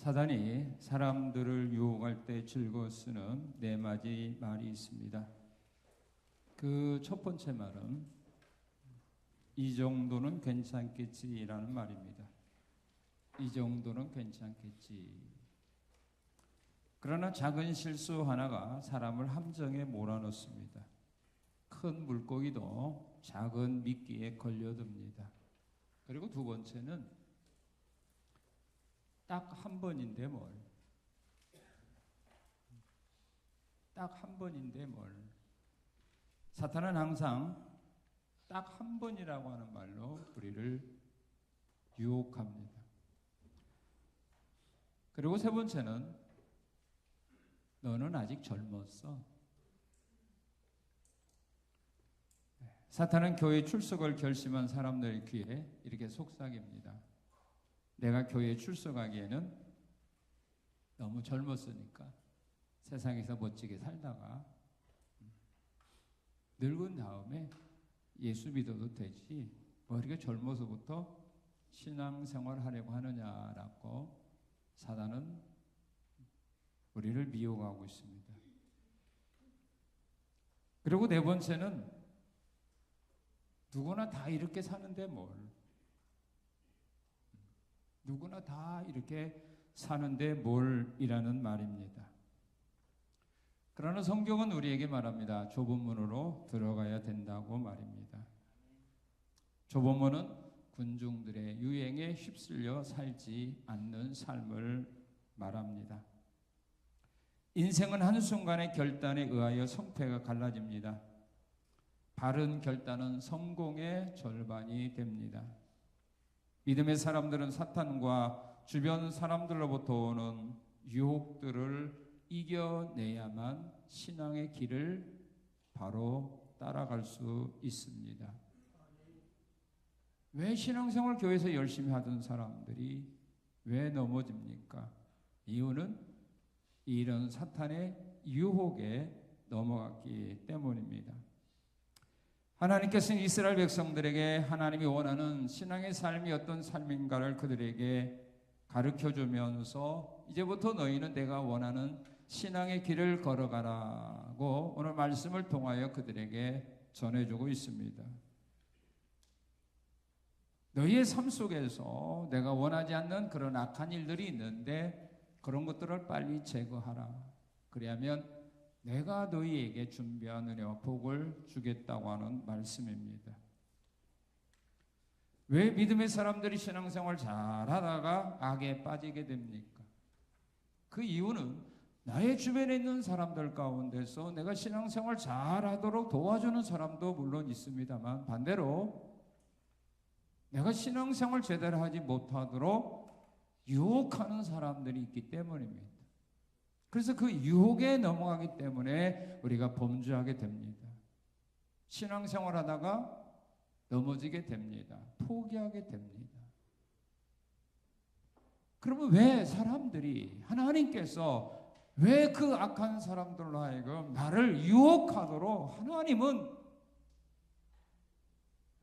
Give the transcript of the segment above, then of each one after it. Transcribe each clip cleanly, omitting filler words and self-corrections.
사단이 사람들을 유혹할 때 즐거워 쓰는 네 마디 말이 있습니다. 그 첫 번째 말은 이 정도는 괜찮겠지라는 말입니다. 이 정도는 괜찮겠지. 그러나 작은 실수 하나가 사람을 함정에 몰아넣습니다. 큰 물고기도 작은 미끼에 걸려듭니다. 그리고 두 번째는 딱 한 번인데 뭘. 딱 한 번인데 뭘. 사탄은 항상 딱 한 번이라고 하는 말로 우리를 유혹합니다. 그리고 세 번째는 너는 아직 젊었어. 사탄은 교회 출석을 결심한 사람들 귀에 이렇게 속삭입니다. 내가 교회에 출석하기에는 너무 젊었으니까 세상에서 멋지게 살다가 늙은 다음에 예수 믿어도 되지 뭐 이렇게 젊어서부터 신앙생활 하려고 하느냐라고 사단은 우리를 미혹하고 있습니다. 그리고 네 번째는 누구나 다 이렇게 사는데 뭘. 누구나 다 이렇게 사는데 뭘이라는 말입니다. 그러나 성경은 우리에게 말합니다. 좁은 문으로 들어가야 된다고 말입니다. 좁은 문은 군중들의 유행에 휩쓸려 살지 않는 삶을 말합니다. 인생은 한순간의 결단에 의하여 성패가 갈라집니다. 바른 결단은 성공의 절반이 됩니다. 믿음의 사람들은 사탄과 주변 사람들로부터 오는 유혹들을 이겨내야만 신앙의 길을 바로 따라갈 수 있습니다. 왜 신앙생활 교회에서 열심히 하던 사람들이 왜 넘어집니까? 이유는 이런 사탄의 유혹에 넘어갔기 때문입니다. 하나님께서는 이스라엘 백성들에게 하나님이 원하는 신앙의 삶이 어떤 삶인가를 그들에게 가르쳐주면서 이제부터 너희는 내가 원하는 신앙의 길을 걸어가라고 오늘 말씀을 통하여 그들에게 전해주고 있습니다. 너희의 삶 속에서 내가 원하지 않는 그런 악한 일들이 있는데 그런 것들을 빨리 제거하라. 그래야면 내가 너희에게 준비한 은혜와 복을 주겠다고 하는 말씀입니다. 왜 믿음의 사람들이 신앙생활 잘하다가 악에 빠지게 됩니까? 그 이유는 나의 주변에 있는 사람들 가운데서 내가 신앙생활 잘하도록 도와주는 사람도 물론 있습니다만 반대로 내가 신앙생활 제대로 하지 못하도록 유혹하는 사람들이 있기 때문입니다. 그래서 그 유혹에 넘어가기 때문에 우리가 범죄하게 됩니다. 신앙생활 하다가 넘어지게 됩니다. 포기하게 됩니다. 그러면 왜 사람들이 하나님께서 왜 그 악한 사람들로 하여금 나를 유혹하도록 하나님은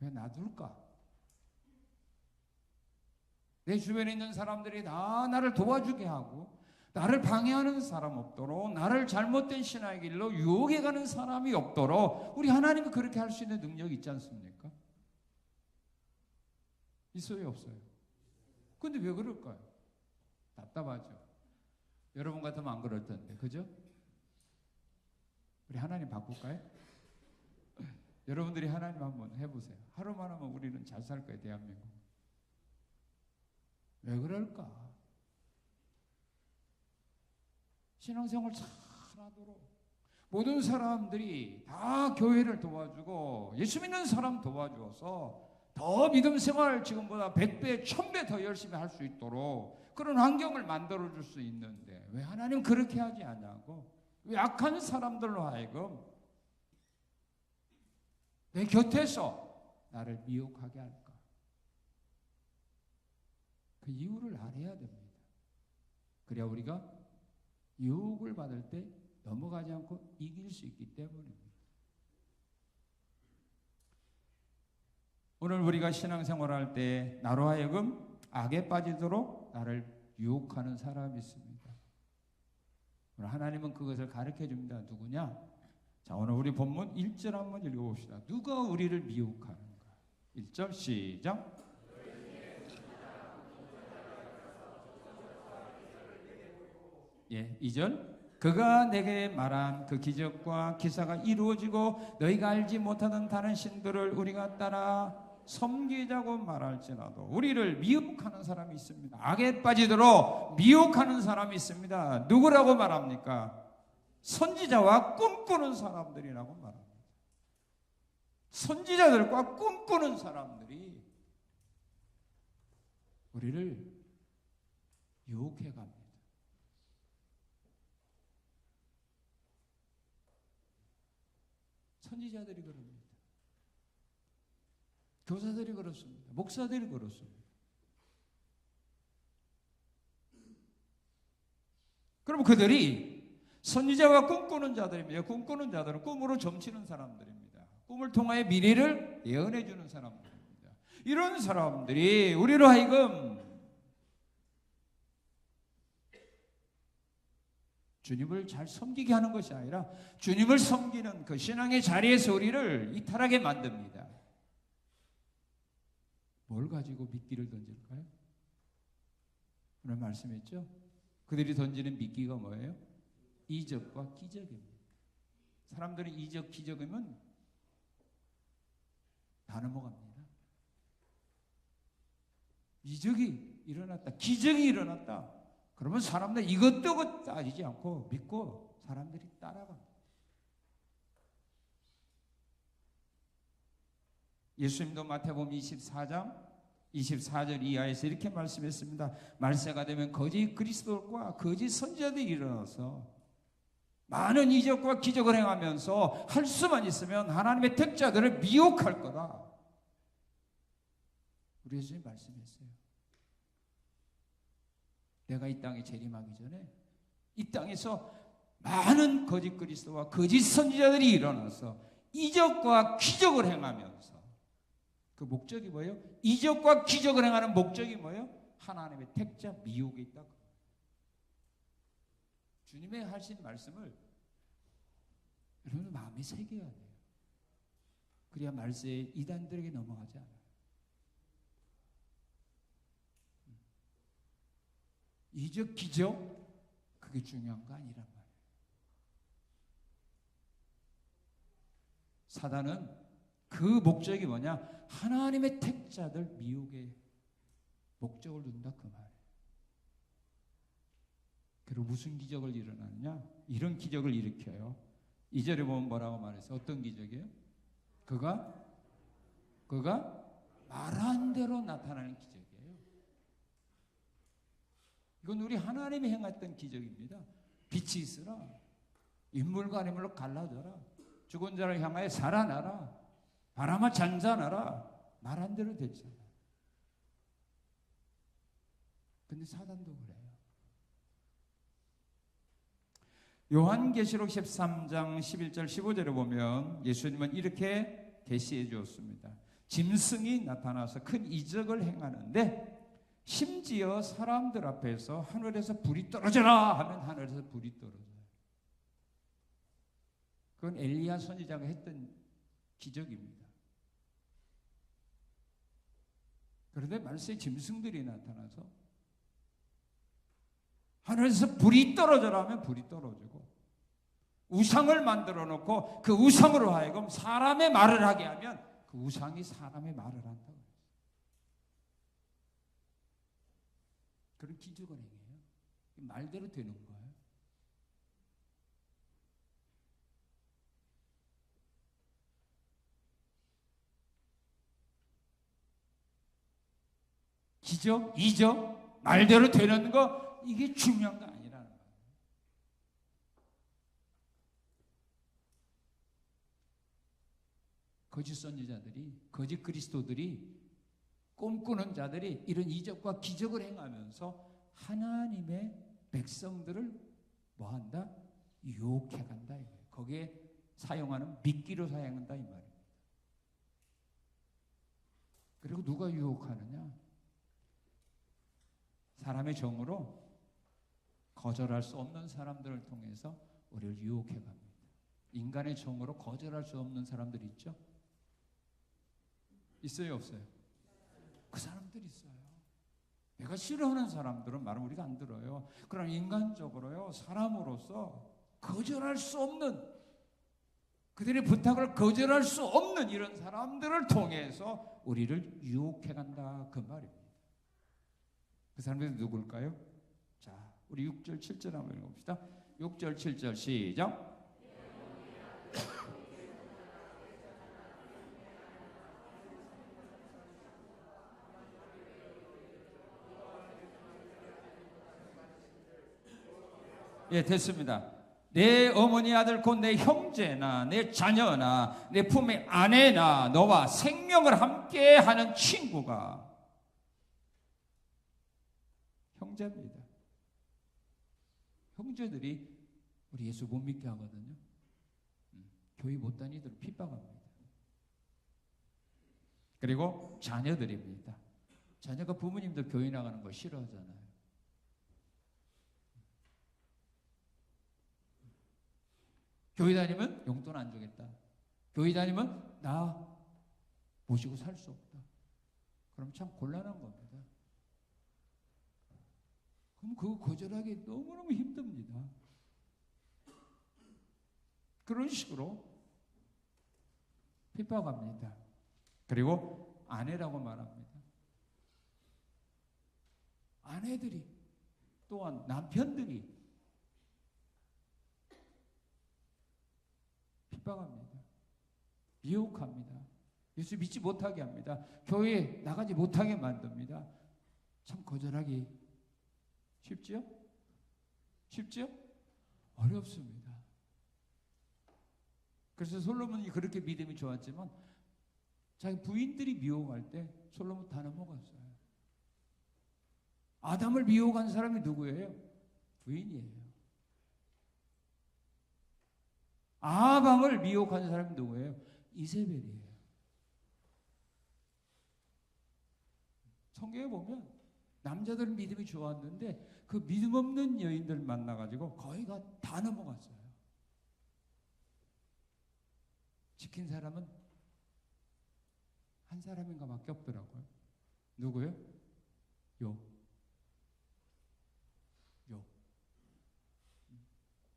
왜 놔둘까? 내 주변에 있는 사람들이 다 나를 도와주게 하고 나를 방해하는 사람 없도록 나를 잘못된 신앙의 길로 유혹해 가는 사람이 없도록 우리 하나님이 그렇게 할 수 있는 능력이 있지 않습니까? 있어요, 없어요? 근데 왜 그럴까요? 답답하죠. 여러분 같으면 안 그럴 텐데, 그죠? 우리 하나님 바꿀까요? 여러분들이 하나님 한번 해보세요. 하루만 하면 우리는 잘 살 거예요, 대한민국. 왜 그럴까? 신앙생활 잘하도록 모든 사람들이 다 교회를 도와주고 예수 믿는 사람 도와주어서 더 믿음 생활 지금보다 100배, 1000배 더 열심히 할 수 있도록 그런 환경을 만들어줄 수 있는데 왜 하나님 그렇게 하지 않냐고? 왜 악한 사람들로 하여금 내 곁에서 나를 미혹하게 할까? 그 이유를 알아야 됩니다. 그래야 우리가 유혹을 받을 때 넘어가지 않고 이길 수 있기 때문입니다. 오늘 우리가 신앙생활을 할 때 나로 하여금 악에 빠지도록 나를 유혹하는 사람이 있습니다. 오늘 하나님은 그것을 가르쳐 줍니다. 누구냐? 자, 오늘 우리 본문 1절 한번 읽어봅시다. 누가 우리를 미혹하는가? 1절 시작. 예, 2절. 그가 내게 말한 그 기적과 기사가 이루어지고 너희가 알지 못하는 다른 신들을 우리가 따라 섬기자고 말할지라도 우리를 미혹하는 사람이 있습니다. 악에 빠지도록 미혹하는 사람이 있습니다. 누구라고 말합니까? 선지자와 꿈꾸는 사람들이라고 말합니다. 선지자들과 꿈꾸는 사람들이 우리를 유혹해 갑니다. 선지자들이 그럽니다. 교사들이 그렇습니다. 목사들이 그렇습니다. 그럼 그들이 선지자와 꿈꾸는 자들입니다. 꿈꾸는 자들은 꿈으로 점치는 사람들입니다. 꿈을 통하여 미래를 예언해 주는 사람들입니다. 이런 사람들이 우리로 하여금 주님을 잘 섬기게 하는 것이 아니라 주님을 섬기는 그 신앙의 자리에서 우리를 이탈하게 만듭니다. 뭘 가지고 미끼를 던질까요? 오늘 말씀했죠? 그들이 던지는 미끼가 뭐예요? 이적과 기적입니다. 사람들이 이적, 기적이면 다 넘어갑니다. 이적이 일어났다, 기적이 일어났다. 그러면 사람들 이것저것 따지지 않고 믿고 사람들이 따라갑니다. 예수님도 마태복음 24장 24절 이하에서 이렇게 말씀했습니다. 말세가 되면 거짓 그리스도과 거짓 선지자들이 일어나서 많은 이적과 기적을 행하면서 할 수만 있으면 하나님의 택자들을 미혹할 거다. 우리 예수님 말씀했어요. 내가 이 땅에 재림하기 전에 이 땅에서 많은 거짓 그리스도와 거짓 선지자들이 일어나서 이적과 기적을 행하면서 그 목적이 뭐예요? 이적과 기적을 행하는 목적이 뭐예요? 하나님의 택자 미혹에 있다. 주님의 하신 말씀을 여러분 마음에 새겨야 돼요. 그래야 말세에 이단들에게 넘어가지 않아요. 이적, 기적 그게 중요한 거 아니란 말이에요. 사단은 그 목적이 뭐냐? 하나님의 택자들 미혹에 목적을 둔다 그 말이에요. 그리고 무슨 기적을 일어나느냐? 이런 기적을 일으켜요. 2절에 보면 뭐라고 말했어요? 어떤 기적이에요? 그가 말한 대로 나타나는 기적이에요. 이건 우리 하나님이 행했던 기적입니다. 빛이 있으라. 인물과 인물로 갈라져라. 죽은 자를 향하여 살아나라. 바람아 잔잔하라. 말한 대로 됐잖아. 근데 사단도 그래요. 요한계시록 13장 11절 15절에 보면 예수님은 이렇게 계시해 주었습니다. 짐승이 나타나서 큰 이적을 행하는데 심지어 사람들 앞에서 하늘에서 불이 떨어져라 하면 하늘에서 불이 떨어져요. 그건 엘리야 선지자가 했던 기적입니다. 그런데 말세에 짐승들이 나타나서 하늘에서 불이 떨어져라 하면 불이 떨어지고 우상을 만들어 놓고 그 우상으로 하여금 사람의 말을 하게 하면 그 우상이 사람의 말을 한다고. 그런 기적을 행해요. 말대로 되는 거예요. 기적, 이적, 말대로 되는 거 이게 중요한 거 아니라는 거예요. 거짓 선지자들이, 거짓 그리스도들이, 꿈꾸는 자들이 이런 이적과 기적을 행하면서 하나님의 백성들을 뭐한다? 유혹해 간다. 거기에 사용하는 미끼로 사용한다 이 말입니다. 그리고 누가 유혹하느냐? 사람의 정으로 거절할 수 없는 사람들을 통해서 우리를 유혹해 갑니다. 인간의 정으로 거절할 수 없는 사람들 있죠? 있어요, 없어요? 그 사람들이 있어요. 내가 싫어하는 사람들은 말을 우리가 안 들어요. 그럼 인간적으로요, 사람으로서 거절할 수 없는, 그들의 부탁을 거절할 수 없는 이런 사람들을 통해서 우리를 유혹해 간다, 그 말입니다. 그 사람들이 누굴까요? 자, 우리 6절 7절 한번 읽어봅시다. 6절 7절 시작. 예, 됐습니다. 내 어머니 아들 곧 내 형제나 내 자녀나 내 품의 아내나 너와 생명을 함께하는 친구가 형제입니다. 형제들이 우리 예수 못 믿게 하거든요. 교회 못 다니도록 핍박합니다. 그리고 자녀들입니다. 자녀가 부모님들 교회 나가는 거 싫어하잖아요. 교회 다니면 용돈 안 주겠다. 교회 다니면 나 모시고 살 수 없다. 그럼 참 곤란한 겁니다. 그럼 그거 거절하기 너무너무 힘듭니다. 그런 식으로 핍박합니다. 그리고 아내라고 말합니다. 아내들이 또한 남편들이 핍박합니다. 미혹합니다. 예수 믿지 못하게 합니다. 교회에 나가지 못하게 만듭니다. 참 거절하기 쉽지요? 쉽지요? 어렵습니다. 그래서 솔로몬이 그렇게 믿음이 좋았지만 자기 부인들이 미혹할 때 솔로몬 다 넘어갔어요. 아담을 미혹한 사람이 누구예요? 부인이에요. 아방을 미혹한 사람이 누구예요? 이세벨이에요. 성경에 보면 남자들은 믿음이 좋았는데 그 믿음 없는 여인들 만나가지고 거의 다 넘어갔어요. 지킨 사람은 한 사람인가 밖에 없더라고요. 누구요?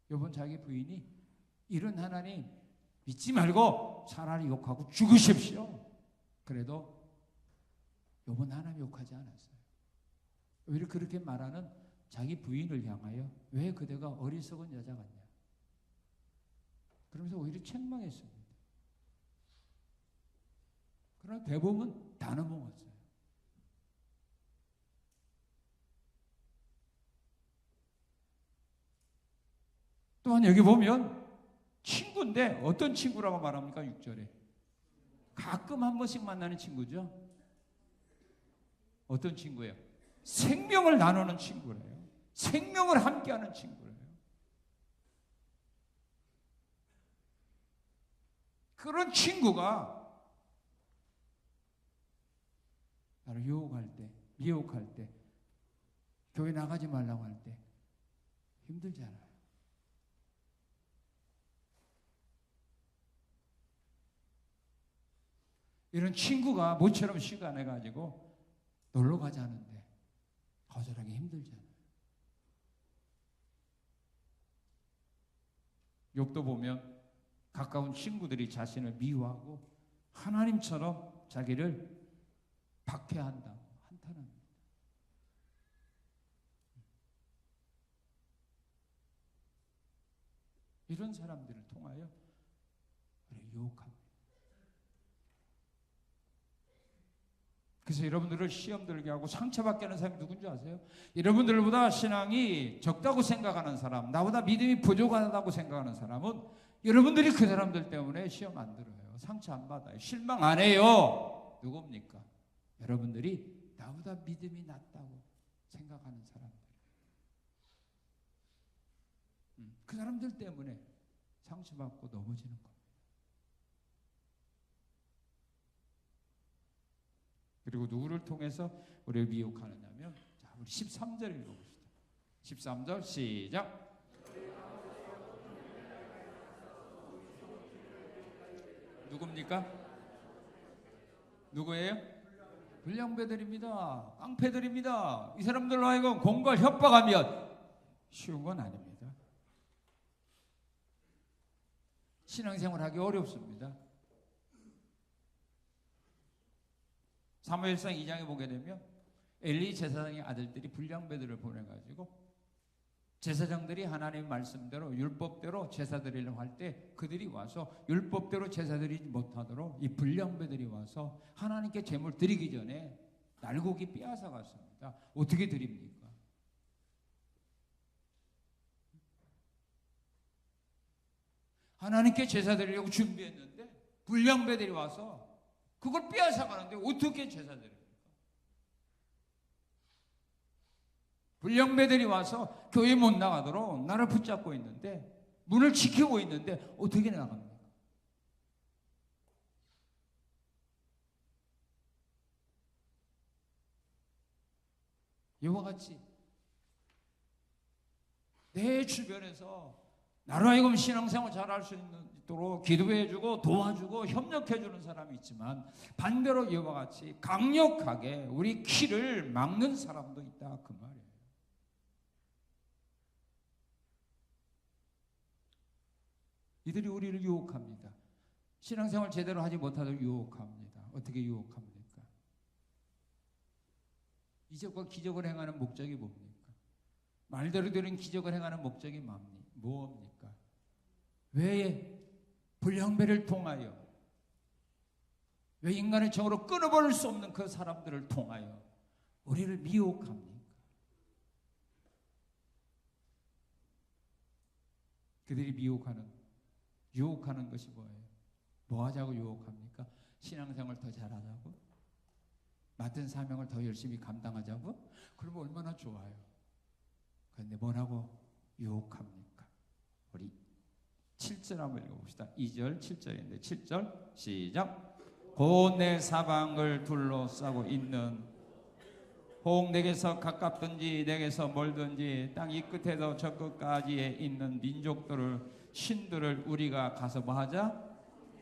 욥은 자기 부인이 이런 하나님 믿지 말고 차라리 욕하고 죽으십시오. 그래도 욥은 하나님 욕하지 않았어요. 왜 그렇게 말하는 자기 부인을 향하여 왜 그대가 어리석은 여자 같냐. 그러면서 오히려 책망했습니다. 그러나 대부분 다 넘어갔어요. 또한 여기 보면 친구인데 어떤 친구라고 말합니까? 6절에 가끔 한 번씩 만나는 친구죠. 어떤 친구예요? 생명을 나누는 친구래요. 생명을 함께하는 친구래요. 그런 친구가 나를 유혹할 때, 미혹할 때, 교회 나가지 말라고 할 때 힘들잖아요. 이런 친구가 모처럼 시간해가지고 놀러 가자는데 거절하기 힘들잖아요. 욥도 보면 가까운 친구들이 자신을 미워하고 하나님처럼 자기를 박해한다고 한탄합니다. 이런 사람들을 통하여 우리를 유혹합니다. 그래서 여러분들을 시험 들게 하고 상처받게 하는 사람이 누군지 아세요? 여러분들보다 신앙이 적다고 생각하는 사람, 나보다 믿음이 부족하다고 생각하는 사람은 여러분들이 그 사람들 때문에 시험 안 들어요. 상처 안 받아요. 실망 안 해요. 누굽니까? 여러분들이 나보다 믿음이 낮다고 생각하는 사람들. 그 사람들 때문에 상처받고 넘어지는 겁니다. 그리고 누구를 통해서 우리를 미혹하느냐면, 자, 우리 13절 읽어봅시다. 13절 시작. 누굽니까? 누구예요? 불량배들입니다. 깡패들입니다. 이 사람들로 하여금 공갈 협박하면 쉬운 건 아닙니다. 신앙생활 하기 어렵습니다. 사무엘상 2장에 보게 되면 엘리 제사장의 아들들이 불량배들을 보내가지고 제사장들이 하나님의 말씀대로 율법대로 제사 드리려고 할 때 그들이 와서 율법대로 제사 드리지 못하도록 이 불량배들이 와서 하나님께 제물 드리기 전에 날고기 빼앗아 갔습니다. 어떻게 드립니까? 하나님께 제사 드리려고 준비했는데 불량배들이 와서 그걸 빼앗아 가는데 어떻게 제사 드립니까? 불량배들이 와서 교회 못 나가도록 나를 붙잡고 있는데 문을 지키고 있는데 어떻게 나갑니까? 이와 같이 내 주변에서 나로 하여금 신앙생활 잘할 수 있도록 기도해주고 도와주고 협력해주는 사람이 있지만 반대로 이와 같이 강력하게 우리 길을 막는 사람도 있다 그 말이에요. 이들이 우리를 유혹합니다. 신앙생활 제대로 하지 못하도록 유혹합니다. 어떻게 유혹합니까? 이적과 기적을 행하는 목적이 뭡니까? 말대로 되는 기적을 행하는 목적이 뭡니까? 왜 불량배를 통하여, 왜 인간의 정으로 끊어버릴 수 없는 그 사람들을 통하여 우리를 미혹합니까? 그들이 유혹하는 것이 뭐예요? 뭐 하자고 유혹합니까? 신앙생활 더 잘하자고? 맡은 사명을 더 열심히 감당하자고? 그러면 얼마나 좋아요. 그런데 뭐라고 유혹합니까? 우리 7절 한번 읽어봅시다. 2절 7절인데 7절 시작. 곧 내 사방을 둘러싸고 있는 혹 내게서 가깝든지 내게서 멀든지 땅 이 끝에서 저 끝까지에 있는 민족들을 신들을 우리가 가서 뭐하자?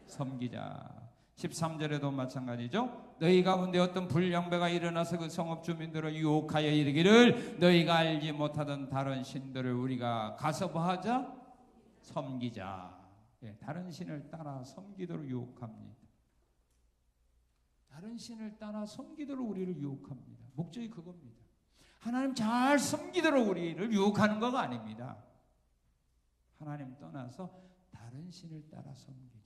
섬기자. 13절에도 마찬가지죠. 너희 가운데 어떤 불량배가 일어나서 그 성읍 주민들을 유혹하여 이르기를 너희가 알지 못하던 다른 신들을 우리가 가서 뭐하자? 섬기자. 예, 다른 신을 따라 섬기도록 유혹합니다. 다른 신을 따라 섬기도록 우리를 유혹합니다. 목적이 그겁니다. 하나님 잘 섬기도록 우리를 유혹하는 거가 아닙니다. 하나님 떠나서 다른 신을 따라 섬기자.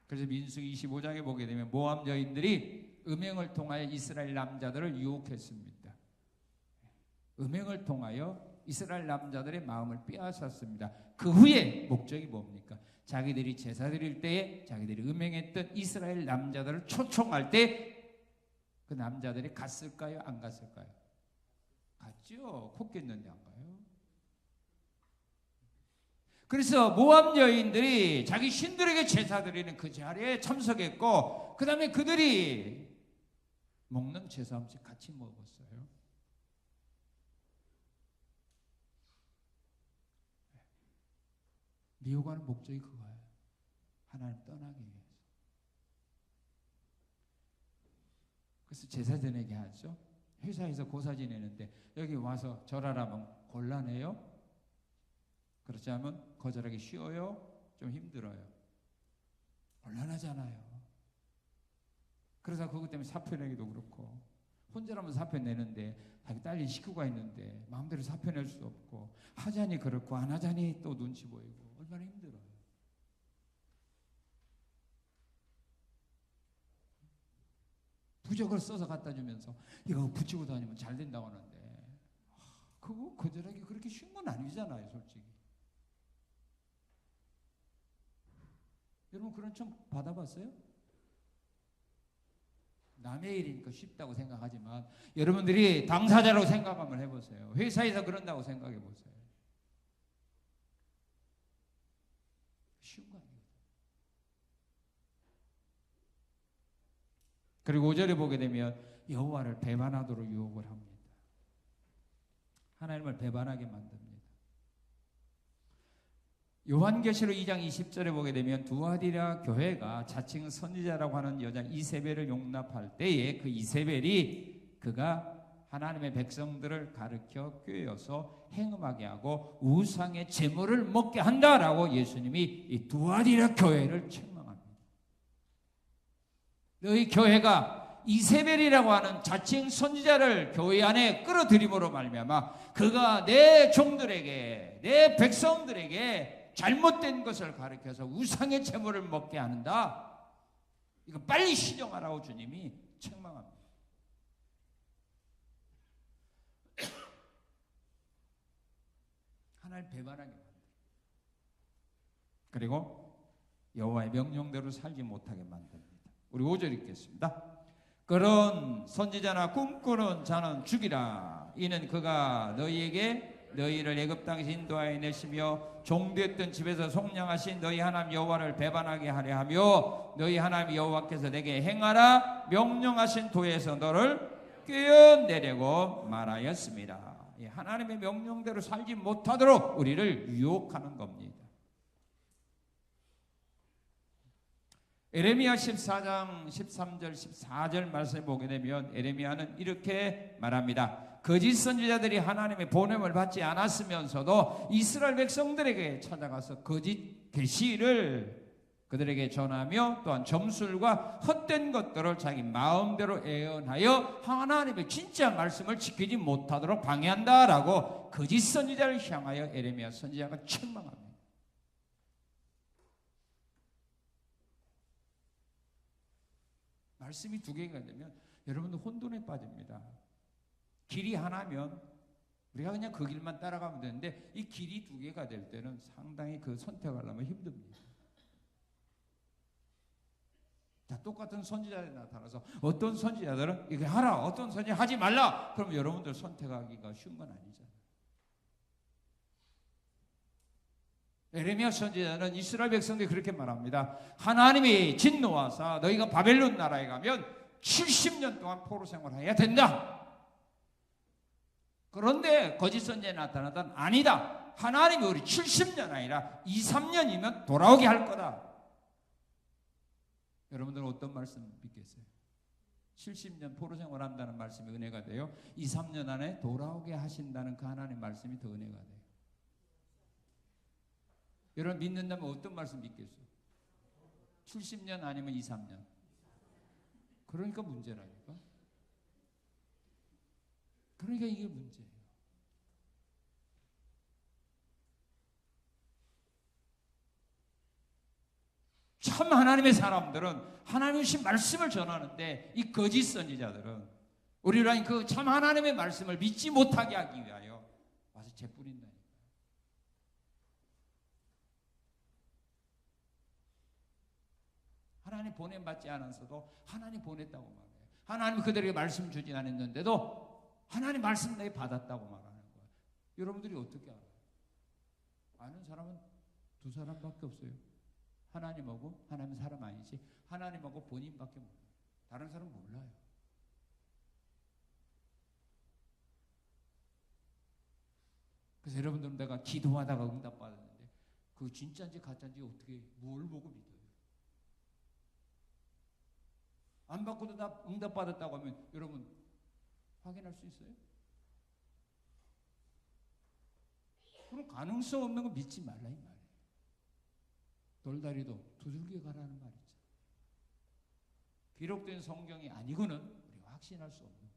그래서 민수기 25장에 보게 되면 모압 여인들이 음행을 통하여 이스라엘 남자들을 유혹했습니다. 음행을 통하여 이스라엘 남자들의 마음을 빼앗았습니다. 그 후에 목적이 뭡니까? 자기들이 제사 드릴 때에 자기들이 음행했던 이스라엘 남자들을 초청할 때 그 남자들이 갔을까요? 안 갔을까요? 갔죠. 코 꼈는데 안 가요. 그래서 모압 여인들이 자기 신들에게 제사 드리는 그 자리에 참석했고 그 다음에 그들이 먹는 제사 음식 같이 먹었어요. 미혹하는 목적이 그거예요. 하나님 떠나기 위해서. 그래서 제사 지내게 하죠. 회사에서 고사 지내는데 여기 와서 절하라면 곤란해요? 그렇지 않으면 거절하기 쉬워요? 좀 힘들어요? 곤란하잖아요. 그래서 그것 때문에 사표 내기도 그렇고 혼자라면 사표 내는데 자기 딸이 식구가 있는데 마음대로 사표 낼 수 없고 하자니 그렇고 안 하자니 또 눈치 보이고 얼마나 힘들어요. 부적을 써서 갖다 주면서 이거 붙이고 다니면 잘 된다고 하는데 그거 거절하기 그렇게 쉬운 건 아니잖아요, 솔직히. 여러분 그런 청 받아봤어요? 남의 일이니까 쉽다고 생각하지만 여러분들이 당사자로 생각 한번 해보세요. 회사에서 그런다고 생각해보세요. 쉬운 거 아니에요. 그리고 5절에 보게 되면 여호와를 배반하도록 유혹을 합니다. 하나님을 배반하게 만듭니다. 요한계시록 2장 20절에 보게 되면 두아디라 교회가 자칭 선지자라고 하는 여자 이세벨을 용납할 때에 그 이세벨이 그가 하나님의 백성들을 가르쳐 꾀어서 행음하게 하고 우상의 제물을 먹게 한다라고 예수님이 이 두아디라 교회를 책망합니다. 너희 교회가 이세벨이라고 하는 자칭 선지자를 교회 안에 끌어들임으로 말미암아 그가 내 종들에게 내 백성들에게 잘못된 것을 가르쳐서 우상의 제물을 먹게 하는다. 이거 빨리 시정하라고 주님이 책망합니다. 하나님 배반하게 만들어요. 그리고 여호와의 명령대로 살지 못하게 만듭니다. 우리 5절 읽겠습니다. 그런 선지자나 꿈꾸는 자는 죽이라. 이는 그가 너희를 애굽 땅에서 인도하여 내시며 종되었던 집에서 속량하신 너희 하나님 여호와를 배반하게 하려 하며 너희 하나님 여호와께서 내게 행하라 명령하신 도에서 너를 꿰어내려고 말하였습니다. 하나님의 명령대로 살지 못하도록 우리를 유혹하는 겁니다. 에레미야 14장 13절 14절 말씀을 보게 되면 에레미야는 이렇게 말합니다. 거짓 선지자들이 하나님의 보냄을 받지 않았으면서도 이스라엘 백성들에게 찾아가서 거짓 계시를 그들에게 전하며 또한 점술과 헛된 것들을 자기 마음대로 애언하여 하나님의 진짜 말씀을 지키지 못하도록 방해한다라고 거짓 선지자를 향하여 에레미야 선지자가 책망합니다. 말씀이 두 개가 되면 여러분들 혼돈에 빠집니다. 길이 하나면 우리가 그냥 그 길만 따라가면 되는데 이 길이 두 개가 될 때는 상당히 그 선택하려면 힘듭니다. 자, 똑같은 선지자들이 나타나서 어떤 선지자들은 이렇게 하라, 어떤 선지자 하지 말라. 그럼 여러분들 선택하기가 쉬운 건 아니잖아요. 에레미야 선지자는 이스라엘 백성들이 그렇게 말합니다. 하나님이 진노하사 너희가 바벨론 나라에 가면 70년 동안 포로 생활해야 된다. 그런데 거짓 선지자에 나타나던 아니다. 하나님이 우리 70년 아니라 2, 3년이면 돌아오게 할 거다. 여러분들은 어떤 말씀 믿겠어요? 70년 포로 생활한다는 말씀이 은혜가 돼요? 2, 3년 안에 돌아오게 하신다는 그 하나님의 말씀이 더 은혜가 돼요? 여러분 믿는다면 어떤 말씀 믿겠어요? 70년 아니면 2, 3년. 그러니까 문제라니까. 그러니까 이게 문제예요. 참 하나님의 사람들은 하나님의 주신 말씀을 전하는데 이 거짓 선지자들은 우리랑 그 참 하나님의 말씀을 믿지 못하게 하기 위하여 와서 재뿌린다니까. 하나님 보냄받지 않았어도 하나님 보냈다고 말해요. 하나님이 그들에게 말씀 주지 않았는데도 하나님 말씀 내게 받았다고 말하는 거예요. 여러분들이 어떻게 알아요? 아는 사람은 두 사람밖에 없어요. 하나님하고 하나님은 사람 아니지 하나님하고 본인밖에 몰라요. 다른 사람 몰라요. 그래서 여러분들은 내가 기도하다가 응답받았는데 그거 진짜인지 가짜인지 어떻게 뭘 보고 믿어요? 안 받고도 다 응답받았다고 하면 여러분 확인할 수 있어요? 그럼 가능성 없는 거 믿지 말라 이 말이에요. 돌다리도 두들겨 가라는 말이죠. 기록된 성경이 아니고는 우리가 확신할 수 없는 거예요.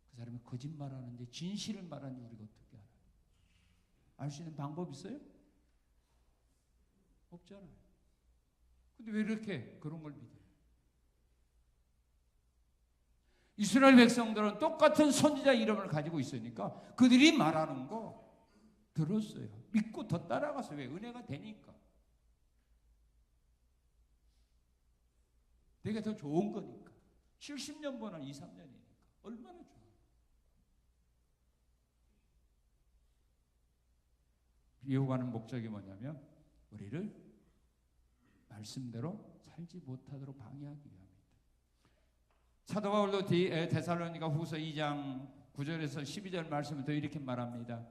그 사람이 거짓말하는데 진실을 말하는지 우리가 어떻게 알아요? 알 수 있는 방법 있어요? 없잖아요. 근데 왜 이렇게 그런 걸 믿어요? 이스라엘 백성들은 똑같은 선지자 이름을 가지고 있으니까 그들이 말하는 거 들었어요. 믿고 더 따라가서 왜? 은혜가 되니까. 되게 더 좋은 거니까. 70년보다 2, 3년이니까. 얼마나 좋아. 미혹하는 목적이 뭐냐면 우리를 말씀대로 살지 못하도록 방해하기 위함입니다. 사도 바울도 데살로니가 후서 2장 9절에서 12절 말씀을 더 이렇게 말합니다.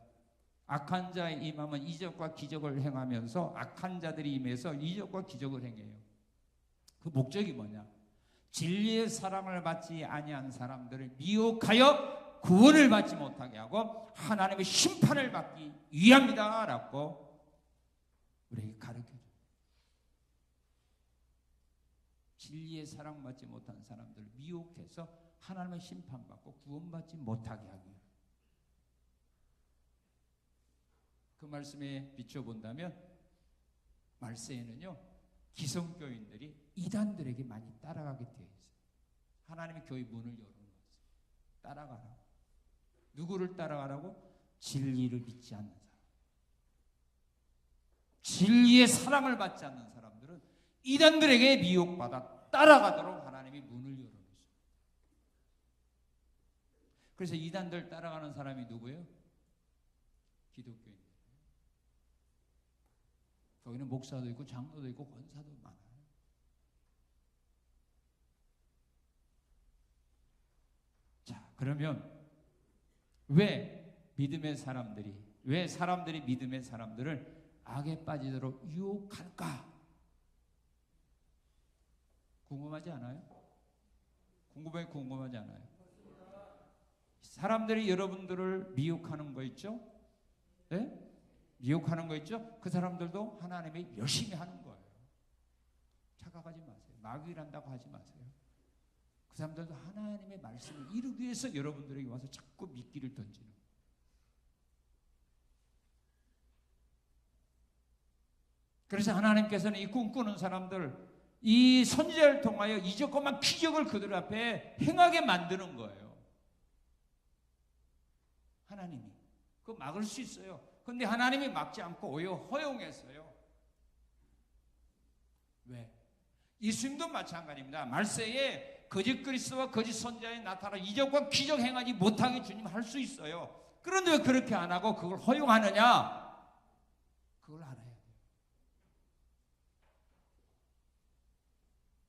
악한 자의 임함은 이적과 기적을 행하면서 악한 자들이 임해서 이적과 기적을 행해요. 그 목적이 뭐냐? 진리의 사랑을 받지 아니한 사람들을 미혹하여 구원을 받지 못하게 하고 하나님의 심판을 받기 위함이다 라고 우리에게 가르쳐줘요. 진리의 사랑받지 못한 사람들을 미혹해서 하나님의 심판받고 구원받지 못하게 하기 위함. 그 말씀에 비춰본다면 말세에는요 기성교인들이 이단들에게 많이 따라가게 되어 있어요. 하나님의 교회 문을 열어놓은 거죠. 따라가라고. 누구를 따라가라고? 진리를 믿지 않는 사람. 진리의 사랑을 받지 않는 사람들은 이단들에게 미혹받아 따라가도록 하나님이 문을 열어놓으세요. 그래서 이단들 따라가는 사람이 누구예요? 기독교인. 거기는 목사도 있고 장로도 있고 권사도 많아요. 자, 그러면 왜 사람들이 믿음의 사람들을 악에 빠지도록 유혹할까? 궁금하지 않아요? 궁금하지 않아요? 사람들이 여러분들을 미혹하는 거 있죠? 네? 미혹하는 거 있죠? 그 사람들도 하나님이 열심히 하는 거예요. 착각하지 마세요. 마귀란다고 하지 마세요. 그 사람들도 하나님의 말씀을 이루기 위해서 여러분들에게 와서 자꾸 미끼를 던지는 거예요. 그래서 하나님께서는 이 꿈꾸는 사람들, 이 선지자를 통하여 이적과 기적을 그들 앞에 행하게 만드는 거예요. 하나님이 그거 막을 수 있어요. 그런데 하나님이 막지 않고 오히려 허용했어요. 왜? 예수님도 마찬가지입니다. 말세에 거짓 그리스도와 거짓 선지자에 나타나 이적과 기적 행하지 못하게 주님 할 수 있어요. 그런데 왜 그렇게 안 하고 그걸 허용하느냐? 그걸 알아야 돼요.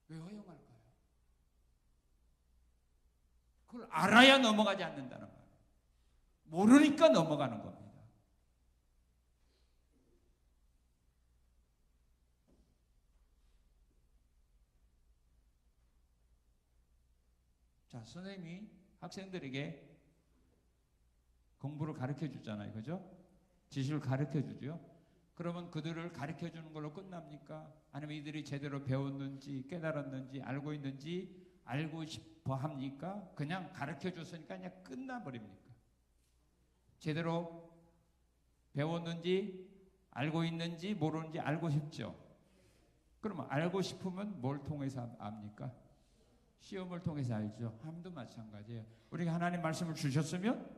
왜 허용할까요? 그걸 알아야 넘어가지 않는다는 거예요. 모르니까 넘어가는 겁니다. 자, 선생님이 학생들에게 공부를 가르쳐 주잖아요. 그죠? 지식을 가르쳐 주죠. 그러면 그들을 가르쳐 주는 걸로 끝납니까? 아니면 이들이 제대로 배웠는지 깨달았는지 알고 있는지 알고 싶어 합니까? 그냥 가르쳐 줬으니까 그냥 끝나버립니까? 제대로 배웠는지 알고 있는지 모르는지 알고 싶죠? 그러면 알고 싶으면 뭘 통해서 압니까? 시험을 통해서 알죠. 하나님도 마찬가지예요. 우리가 하나님 말씀을 주셨으면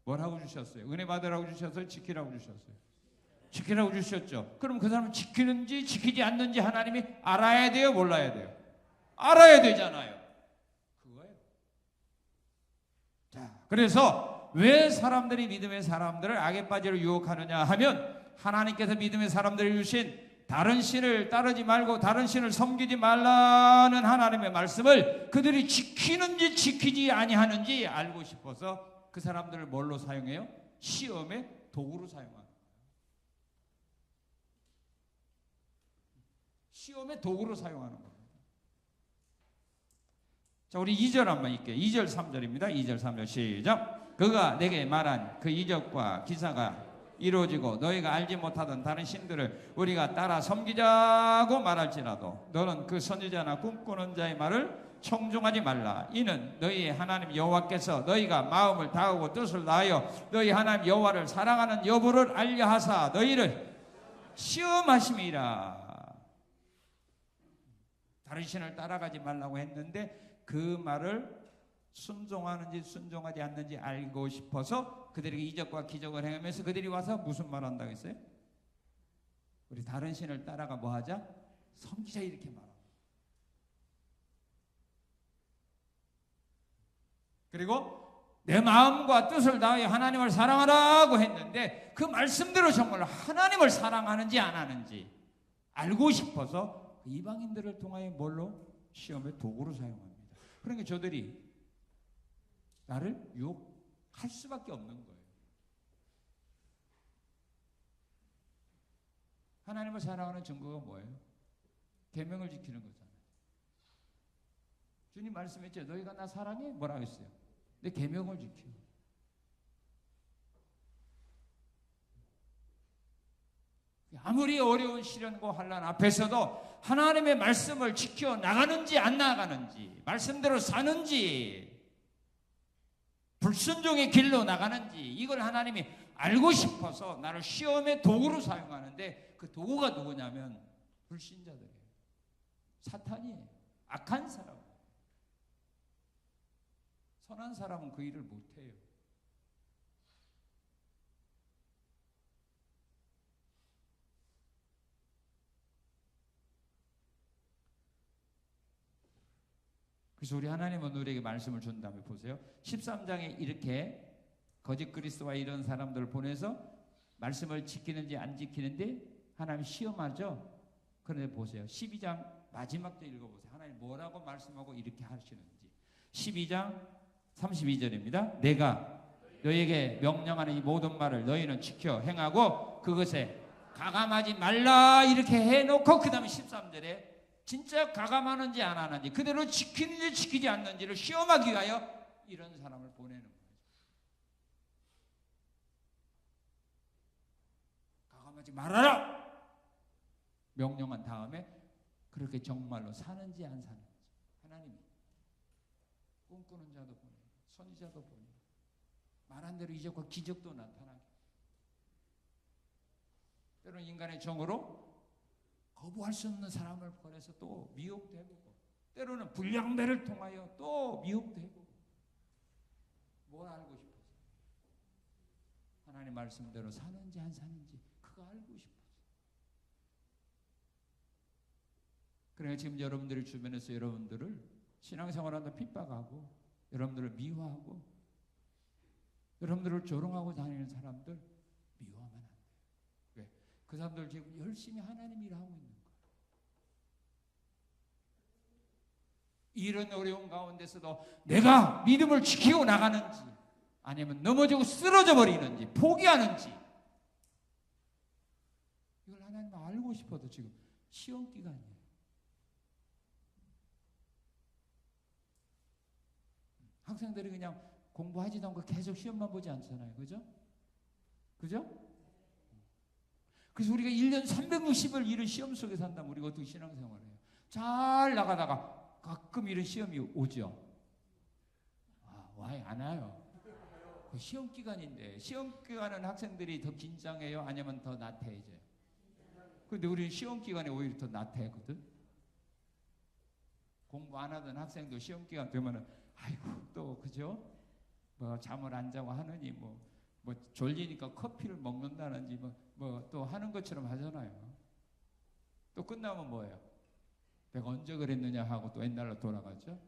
뭘 하고 주셨어요? 은혜 받으라고 주셨어요? 지키라고 주셨어요? 지키라고 주셨죠. 그럼 그 사람은 지키는지 지키지 않는지 하나님이 알아야 돼요? 몰라야 돼요? 알아야 되잖아요. 그거예요. 자, 그래서 왜 사람들이 믿음의 사람들을 악에 빠지려 유혹하느냐 하면 하나님께서 믿음의 사람들을 주신 다른 신을 따르지 말고 다른 신을 섬기지 말라는 하나님의 말씀을 그들이 지키는지 지키지 아니하는지 알고 싶어서 그 사람들을 뭘로 사용해요? 시험의 도구로 사용합니다. 시험의 도구로 사용하는 겁니다. 자, 우리 2절 한번 읽게요. 2절 3절입니다. 2절 3절 시작. 그가 내게 말한 그 이적과 기사가 이루어지고 너희가 알지 못하던 다른 신들을 우리가 따라 섬기자고 말할지라도 너는 그 선지자나 꿈꾸는 자의 말을 청종하지 말라. 이는 너희의 하나님 여호와께서 너희가 마음을 다하고 뜻을 다하여 너희 하나님 여호와를 사랑하는 여부를 알려 하사 너희를 시험하심이라. 다른 신을 따라가지 말라고 했는데 그 말을 순종하는지 순종하지 않는지 알고 싶어서 그들에게 이적과 기적을 행하면서 그들이 와서 무슨 말 한다고 했어요? 우리 다른 신을 따라가 뭐 하자? 섬기자 이렇게 말합니다. 그리고 내 마음과 뜻을 다하여 하나님을 사랑하라고 했는데 그 말씀대로 정말 하나님을 사랑하는지 안 하는지 알고 싶어서 이방인들을 통하여 뭘로? 시험의 도구로 사용합니다. 그러니까 저들이 나를 할 수밖에 없는 거예요. 하나님을 사랑하는 증거가 뭐예요? 계명을 지키는 거잖아요. 주님 말씀했죠. 너희가 나 사랑해? 뭐라 했어요? 내 계명을 지켜. 아무리 어려운 시련과 환난 앞에서도 하나님의 말씀을 지켜 나가는지 안 나가는지, 말씀대로 사는지, 불순종의 길로 나가는지, 이걸 하나님이 알고 싶어서 나를 시험의 도구로 사용하는데, 그 도구가 누구냐면 불신자들이에요. 사탄이에요. 악한 사람. 선한 사람은 그 일을 못해요. 그래서 우리 하나님은 우리에게 말씀을 준 다음에 보세요. 13장에 이렇게 거짓 그리스도와 이런 사람들을 보내서 말씀을 지키는지 안 지키는지 하나님 시험하죠. 그런데 보세요. 12장 마지막도 읽어보세요. 하나님 뭐라고 말씀하고 이렇게 하시는지. 12장 32절입니다. 내가 너에게 명령하는 이 모든 말을 너희는 지켜 행하고 그것에 가감하지 말라 이렇게 해놓고 그 다음에 13절에 진짜 가감하는지 안 하는지 그대로 지키는지 지키지 않는지를 시험하기 위하여 이런 사람을 보내는 거예요. 가감하지 말아라 명령한 다음에 그렇게 정말로 사는지 안 사는지 하나님이 꿈꾸는 자도 보내요. 선지자도 보내요. 말한 대로 이적과 기적도 나타나게. 때로는 인간의 정으로 거부할 수 없는 사람을 보내서 또 미혹도 해보고, 때로는 불량배를 통하여 또 미혹도 해보고. 뭘 알고 싶어서? 하나님 말씀대로 사는지 안 사는지 그거 알고 싶어서. 그러니까 지금 여러분들이 주변에서 여러분들을 신앙생활하다 핍박하고 여러분들을 미워하고 여러분들을 조롱하고 다니는 사람들 미워하면 안 돼요. 왜? 그 사람들 지금 열심히 하나님 일을 하고 있는 거예요. 이런 어려운 가운데서도 내가 믿음을 지키고 나가는지 아니면 넘어지고 쓰러져 버리는지 포기하는지 이걸 하나님 알고 싶어도 지금 시험 기간이에요. 학생들이 그냥 공부하지도 않고 계속 시험만 보지 않잖아요. 그죠? 그죠? 그래서 우리가 1년 360일 이런 시험 속에서 산다면 우리가 어떻게 신앙생활을 해요? 잘 나가다가 가끔 이런 시험이 오죠. 와요? 안 와요? 그 시험 기간인데 시험 기간은 학생들이 더 긴장해요? 아니면 더 나태해져요? 근데 우리는 시험 기간에 오히려 더 나태하거든. 공부 안 하던 학생도 시험 기간 되면은 아이고 또 그죠? 뭐 잠을 안 자고 하느니 뭐 졸리니까 커피를 먹는다든지 뭐 또 하는 것처럼 하잖아요. 또 끝나면 뭐예요? 내가 언제 그랬느냐 하고 또 옛날로 돌아가죠.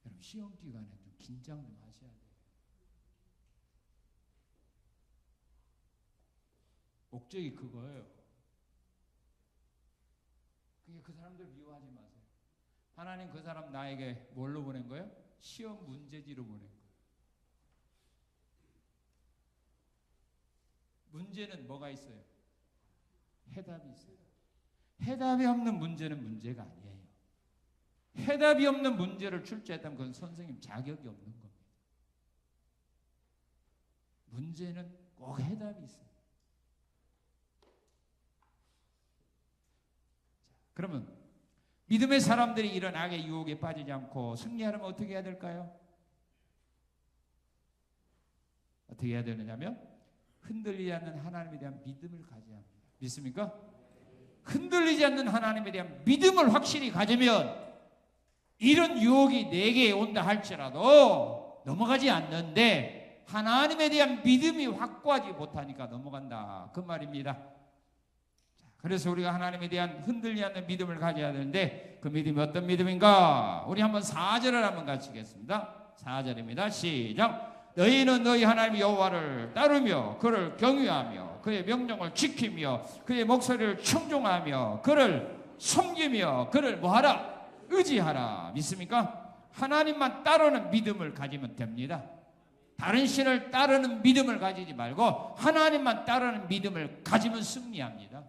여러분 시험 기간에 좀 긴장 좀 하셔야 돼요. 목적이 그거예요. 그러니까 그 사람들 미워하지 마세요. 하나님 그 사람 나에게 뭘로 보낸 거예요? 시험 문제지로 보낸 거예요. 문제는 뭐가 있어요? 해답이 있어요. 해답이 없는 문제는 문제가 아니에요. 해답이 없는 문제를 출제했다면 그건 선생님 자격이 없는 겁니다. 문제는 꼭 해답이 있어요. 그러면 믿음의 사람들이 이런 악의 유혹에 빠지지 않고 승리하려면 어떻게 해야 될까요? 어떻게 해야 되느냐면 흔들리지 않는 하나님에 대한 믿음을 가져야 합니다. 믿습니까? 흔들리지 않는 하나님에 대한 믿음을 확실히 가지면 이런 유혹이 내게 온다 할지라도 넘어가지 않는데 하나님에 대한 믿음이 확고하지 못하니까 넘어간다. 그 말입니다. 그래서 우리가 하나님에 대한 흔들리지 않는 믿음을 가져야 되는데 그 믿음이 어떤 믿음인가? 우리 한번 4절을 한번 같이 읽겠습니다. 4절입니다. 시작. 너희는 너희 하나님 여호와를 따르며 그를 경유하며 그의 명령을 지키며 그의 목소리를 충종하며 그를 섬기며 그를 뭐하라? 의지하라. 믿습니까? 하나님만 따르는 믿음을 가지면 됩니다. 다른 신을 따르는 믿음을 가지지 말고 하나님만 따르는 믿음을 가지면 승리합니다.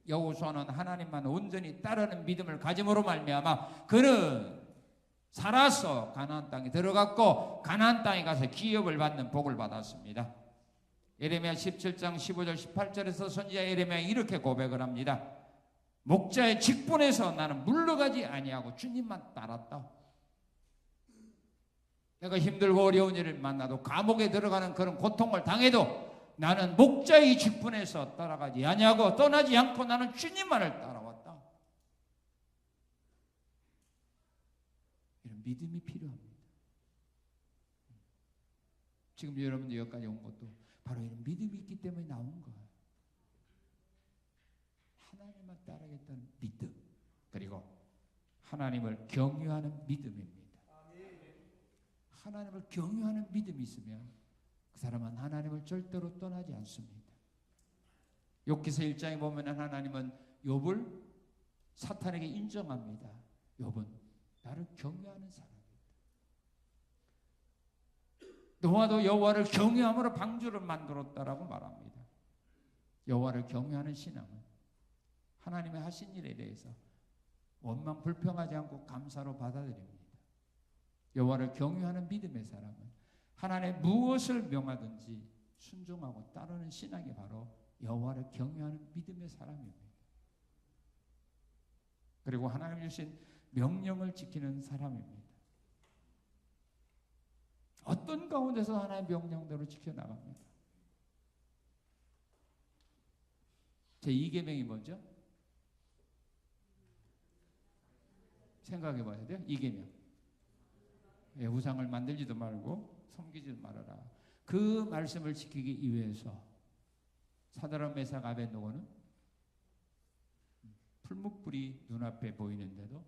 여호수아는 하나님만 온전히 따르는 믿음을 가짐으로 말미암아 그는 살아서 가나안 땅에 들어갔고 가나안 땅에 가서 기업을 받는 복을 받았습니다. 예레미야 17장 15절 18절에서 선지자 예레미야 이렇게 고백을 합니다. 목자의 직분에서 나는 물러가지 아니하고 주님만 따랐다. 내가 힘들고 어려운 일을 만나도 감옥에 들어가는 그런 고통을 당해도 나는 목자의 직분에서 따라가지 아니하고 떠나지 않고 나는 주님만을 따라왔다. 이런 믿음이 필요합니다. 지금 여러분들 여기까지 온 것도 바로 이런 믿음이 있기 때문에 나온 거예요. 하나님만 따르겠다는 믿음, 그리고 하나님을 경유하는 믿음입니다. 하나님을 경유하는 믿음이 있으면 그 사람은 하나님을 절대로 떠나지 않습니다. 욥기서 1장에 보면 하나님은 욥을 사탄에게 인정합니다. 욥은 나를 경유하는 사람이다. 노아도 여호와를 경유함으로 방주를 만들었다라고 말합니다. 여호와를 경유하는 신앙은 하나님의 하신 일에 대해서 원망 불평하지 않고 감사로 받아들입니다. 여호와를 경유하는 믿음의 사람은 하나님의 무엇을 명하든지 순종하고 따르는 신앙이 바로 여호와를 경유하는 믿음의 사람입니다. 그리고 하나님 주신 명령을 지키는 사람입니다. 어떤 가운데서 하나님의 명령대로 지켜나갑니다. 제 2계명이 뭐죠? 생각해 봐야 돼요. 2계명. 우상을 만들지도 말고 섬기지도 말아라. 그 말씀을 지키기 위해서 사드락 메삭 아벳느고는 풀무불이 눈앞에 보이는데도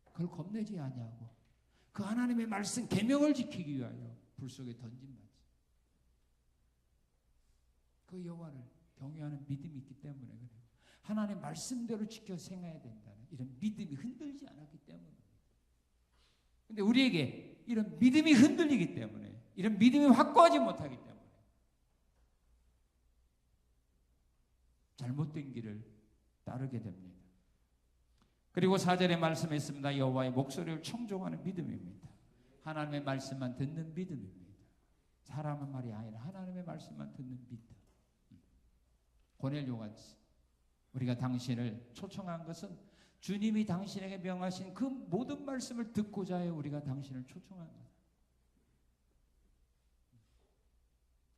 그걸 겁내지 아니하고 그 하나님의 말씀 계명을 지키기 위하여 불 속에 던진다지. 그 여호와를 경외하는 믿음이 있기 때문에 그래요. 하나님의 말씀대로 지켜 생활해야 된다는 이런 믿음이 흔들지 않았기 때문입니다. 근데 우리에게 이런 믿음이 흔들리기 때문에, 이런 믿음이 확고하지 못하기 때문에 잘못된 길을 따르게 됩니다. 그리고 4절의 말씀에 있습니다. 여호와의 목소리를 청종하는 믿음입니다. 하나님의 말씀만 듣는 믿음입니다. 사람의 말이 아니라 하나님의 말씀만 듣는 믿음. 고넬료같이 우리가 당신을 초청한 것은 주님이 당신에게 명하신 그 모든 말씀을 듣고자 해 우리가 당신을 초청한 거다.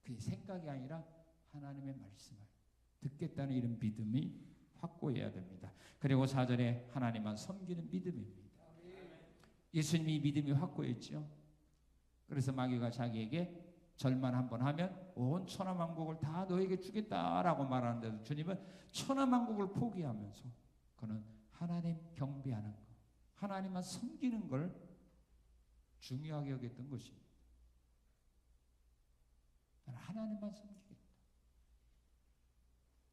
그게 생각이 아니라 하나님의 말씀을 듣겠다는 이런 믿음이 확고해야 됩니다. 그리고 4절에 하나님만 섬기는 믿음입니다. 예수님이 믿음이 확고했죠. 그래서 마귀가 자기에게 절만 한번 하면 온 천하만국을 다 너에게 주겠다라고 말하는데도 주님은 천하만국을 포기하면서 그는 하나님 경배하는 것, 하나님만 섬기는 걸 중요하게 여겼던 것입니다. 나는 하나님만 섬기겠다.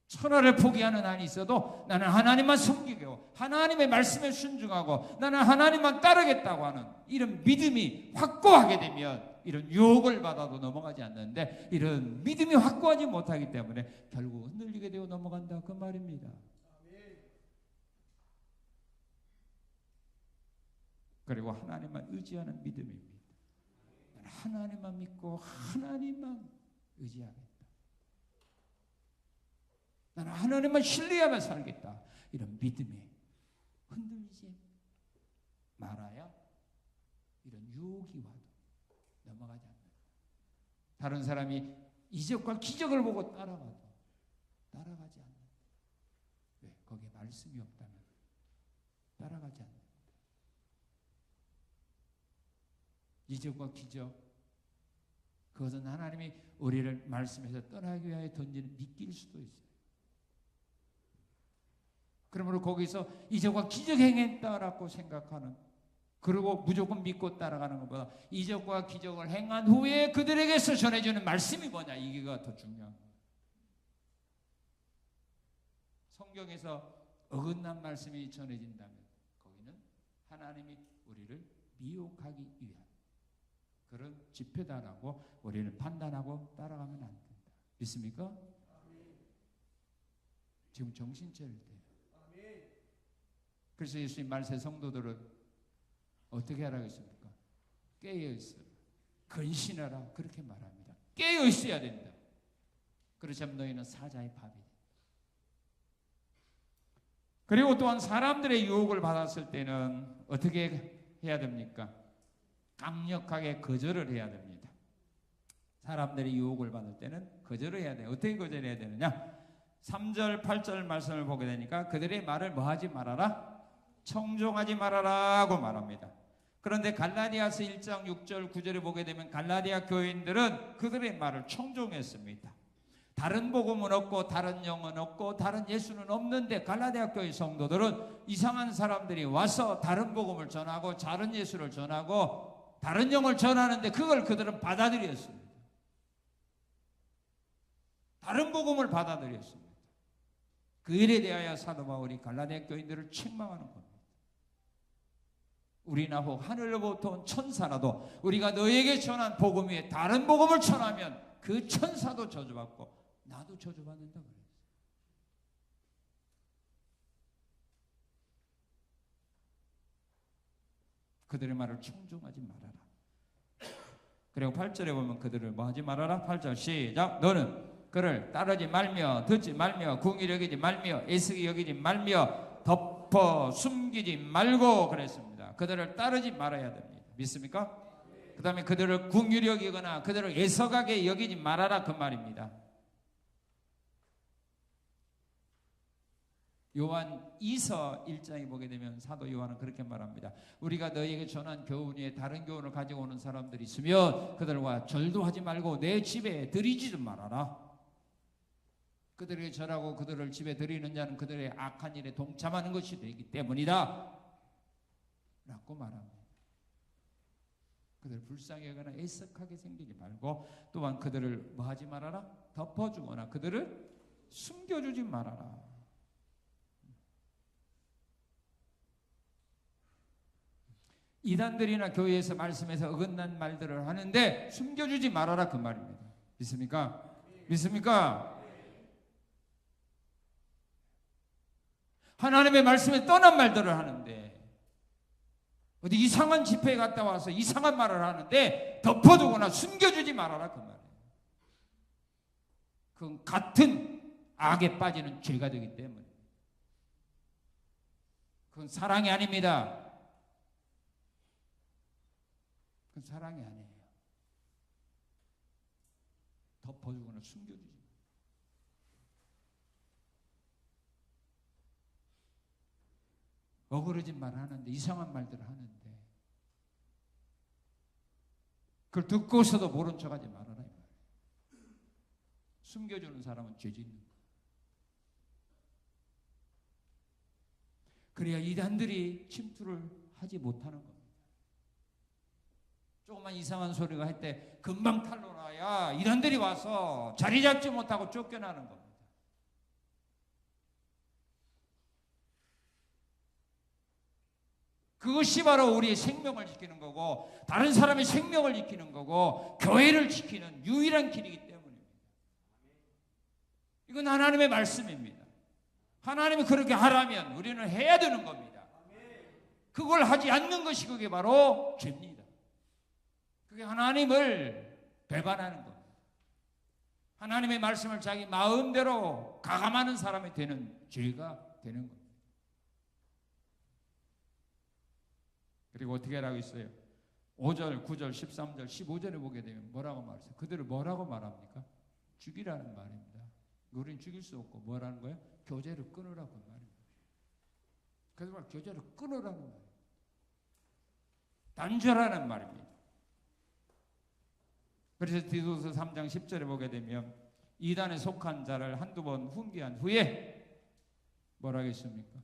천하를 포기하는 한이 있어도 나는 하나님만 섬기고 하나님의 말씀에 순종하고 나는 하나님만 따르겠다고 하는 이런 믿음이 확고하게 되면 이런 유혹을 받아도 넘어가지 않는데 이런 믿음이 확고하지 못하기 때문에 결국 흔들리게 되고 넘어간다 그 말입니다. 그리고 하나님만 의지하는 믿음입니다. 하나님만 믿고 하나님만 의지하겠다. 나는 하나님만 신뢰하며 살겠다. 이런 믿음에 흔들리지 말아야 이런 유혹이 와도 넘어가지 않는다. 다른 사람이 이적과 기적을 보고 따라가도 따라가지 않는다. 왜? 거기에 말씀이 없다면 따라가지 않는다. 이적과 기적, 그것은 하나님이 우리를 말씀에서 떠나기 위하여 던지는 미끼일 수도 있어요. 그러므로 거기서 이적과 기적 행했다라고 생각하는, 그리고 무조건 믿고 따라가는 것보다 이적과 기적을 행한 후에 그들에게서 전해주는 말씀이 뭐냐, 이게가 더 중요한 거예요. 성경에서 어긋난 말씀이 전해진다면 거기는 하나님이 우리를 미혹하기 위한 그런 집회다라고 우리는 판단하고 따라가면 안 된다. 믿습니까? 지금 정신 차릴 때예요. 그래서 예수님 말세 성도들은 어떻게 하라고 했습니까? 깨어있어라, 근신하라, 그렇게 말합니다. 깨어있어야 된다. 그렇지 않으면 너희는 사자의 밥이 된다. 그리고 또한 사람들의 유혹을 받았을 때는 어떻게 해야 됩니까? 강력하게 거절을 해야 됩니다. 사람들의 유혹을 받을 때는 거절을 해야 돼요. 어떻게 거절해야 되느냐? 3절 8절 말씀을 보게 되니까 그들의 말을 뭐하지 말아라? 청종하지 말아라고 말합니다. 그런데 갈라디아서 1장 6절 9절에 보게 되면 갈라디아 교인들은 그들의 말을 청종했습니다. 다른 복음은 없고 다른 영은 없고 다른 예수는 없는데 갈라디아 교회 성도들은 이상한 사람들이 와서 다른 복음을 전하고 다른 예수를 전하고 다른 영을 전하는데 그걸 그들은 받아들였습니다. 다른 복음을 받아들였습니다. 그 일에 대하여 사도 바울이 갈라디아 교인들을 책망하는 겁니다. 우리나 혹 하늘로부터 온 천사라도 우리가 너에게 전한 복음 위에 다른 복음을 전하면 그 천사도 저주받고 나도 저주받는다 그랬어요. 그들의 말을 청종하지 말아라. 그리고 8절에 보면 그들을 뭐 하지 말아라? 8절 시작. 너는 그를 따르지 말며 듣지 말며 궁히 여기지 말며 애쓰게 여기지 말며 덮어 숨기지 말고 그랬습니다. 그들을 따르지 말아야 됩니다. 믿습니까? 그 다음에 그들을 궁히 여기거나 그들을 애석하게 여기지 말아라 그 말입니다. 요한 2서 1장에 보게 되면 사도 요한은 그렇게 말합니다. 우리가 너희에게 전한 교훈 위에 다른 교훈을 가지고 오는 사람들이 있으면 그들과 절도 하지 말고 내 집에 들이지도 말아라. 그들에게 절하고 그들을 집에 들이는 자는 그들의 악한 일에 동참하는 것이 되기 때문이다 라고 말합니다. 그들을 불쌍히 여기거나 애석하게 생기지 말고 또한 그들을 뭐 하지 말아라? 덮어주거나 그들을 숨겨주지 말아라. 이단들이나 교회에서 말씀에서 어긋난 말들을 하는데 숨겨주지 말아라 그 말입니다. 믿습니까? 믿습니까? 하나님의 말씀에 떠난 말들을 하는데 어디 이상한 집회에 갔다 와서 이상한 말을 하는데 덮어두거나 숨겨주지 말아라 그 말이에요. 그건 같은 악에 빠지는 죄가 되기 때문에 그건 사랑이 아닙니다. 그건 사랑이 아니에요. 덮어주거나 숨겨주지. 어그러진 말 하는데 이상한 말들을 하는데 그걸 듣고서도 모른 척하지 말아라 이 말이에요. 숨겨주는 사람은 죄 짓는 거예요. 그래야 이단들이 침투를 하지 못하는 겁니다. 조금만 이상한 소리가 할 때 금방 탄로나야 이단들이 와서 자리 잡지 못하고 쫓겨나는 겁니다. 그것이 바로 우리의 생명을 지키는 거고 다른 사람의 생명을 지키는 거고 교회를 지키는 유일한 길이기 때문입니다. 이건 하나님의 말씀입니다. 하나님이 그렇게 하라면 우리는 해야 되는 겁니다. 그걸 하지 않는 것이 그게 바로 죄입니다. 그게 하나님을 배반하는 겁니다. 하나님의 말씀을 자기 마음대로 가감하는 사람이 되는 죄가 되는 겁니다. 그리고 어떻게 하라고 있어요? 5절, 9절, 13절, 15절에 보게 되면 뭐라고 말했어요? 그들을 뭐라고 말합니까? 죽이라는 말입니다. 우리는 죽일 수 없고 뭐라는 거예요? 교제를 끊으라고 말입니다. 그래서 말 교제를 끊으라는 말이에요. 단절하는 말입니다. 그래서 디도서 3장 10절에 보게 되면 이단에 속한 자를 한두 번 훈계한 후에 뭐라고 했습니까?